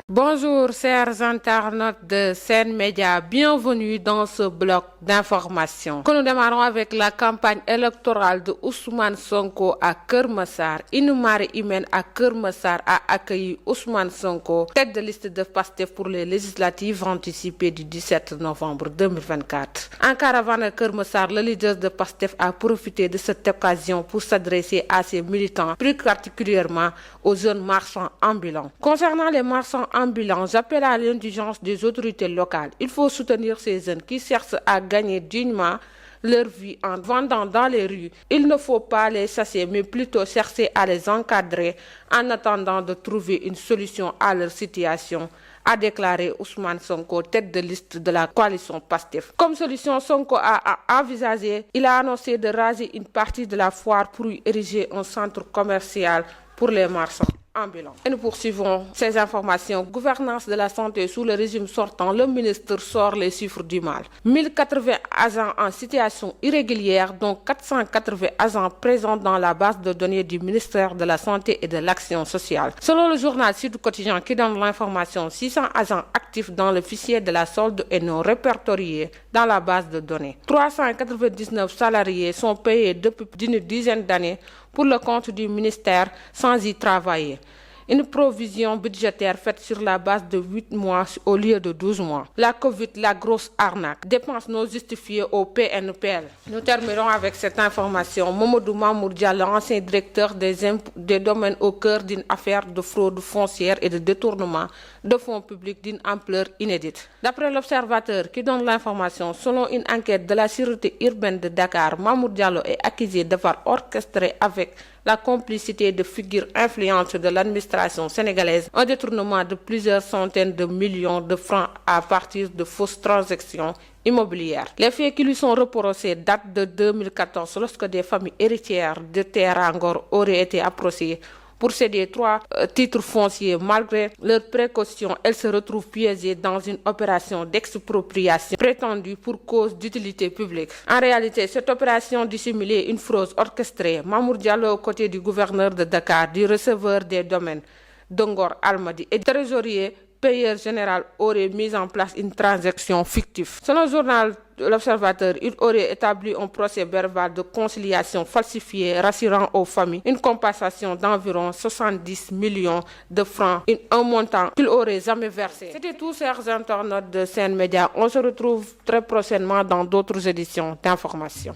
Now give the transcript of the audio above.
Bonjour chers internautes de Sen Média, bienvenue dans ce bloc d'information. Que nous démarrons avec la campagne électorale de Ousmane Sonko à Keur Massar. Une marée humaine à Keur Massar a accueilli Ousmane Sonko, tête de liste de Pastef pour les législatives anticipées du 17 novembre 2024. En caravane à Keur Massar, le leader de Pastef a profité de cette occasion pour s'adresser à ses militants, plus particulièrement aux jeunes marchands ambulants. Concernant les marchands ambulants, j'appelle à l'indulgence des autorités locales. Il faut soutenir ces jeunes qui cherchent à gagner dignement leur vie en vendant dans les rues. Il ne faut pas les chasser, mais plutôt chercher à les encadrer en attendant de trouver une solution à leur situation, a déclaré Ousmane Sonko, tête de liste de la coalition PASTEF. Comme solution, Sonko a envisagé, il a annoncé de raser une partie de la foire pour y ériger un centre commercial pour les marchands ambulants. Et nous poursuivons ces informations. Gouvernance de la santé sous le régime sortant, le ministre sort les chiffres du mal. 1080 agents en situation irrégulière, dont 480 agents présents dans la base de données du ministère de la Santé et de l'Action sociale. Selon le journal Sud Quotidien qui donne l'information, 600 agents actifs dans le fichier de la solde et non répertoriés dans la base de données. 399 salariés sont payés depuis une dizaine d'années pour le compte du ministère sans y travailler. Une provision budgétaire faite sur la base de 8 mois au lieu de 12 mois. La Covid, la grosse arnaque. Dépenses non justifiées au PNPL. Nous terminerons avec cette information. Mamadou Mamour Diallo, ancien directeur des domaines au cœur d'une affaire de fraude foncière et de détournement de fonds publics d'une ampleur inédite. D'après l'Observateur qui donne l'information, selon une enquête de la sûreté urbaine de Dakar, Mamour Diallo est accusé d'avoir orchestré avec la complicité de figures influentes de l'administration sénégalaise un détournement de plusieurs centaines de millions de francs à partir de fausses transactions immobilières. Les faits qui lui sont reprochés datent de 2014 lorsque des familles héritières de terres à Ngor auraient été approchées pour céder 3 titres fonciers. Malgré leurs précautions, elles se retrouvent piégées dans une opération d'expropriation prétendue pour cause d'utilité publique. En réalité, cette opération dissimulait une fraude orchestrée. Mamour Diallo, aux côtés du gouverneur de Dakar, du receveur des domaines de Ngor Almadi et du trésorier payeur général, aurait mis en place une transaction fictive. Selon le journal L'Observateur, il aurait établi un procès verbal de conciliation falsifié rassurant aux familles une compensation d'environ 70 millions de francs, un montant qu'il aurait jamais versé. C'était tout, chers internautes de Sen Média. On se retrouve très prochainement dans d'autres éditions d'information.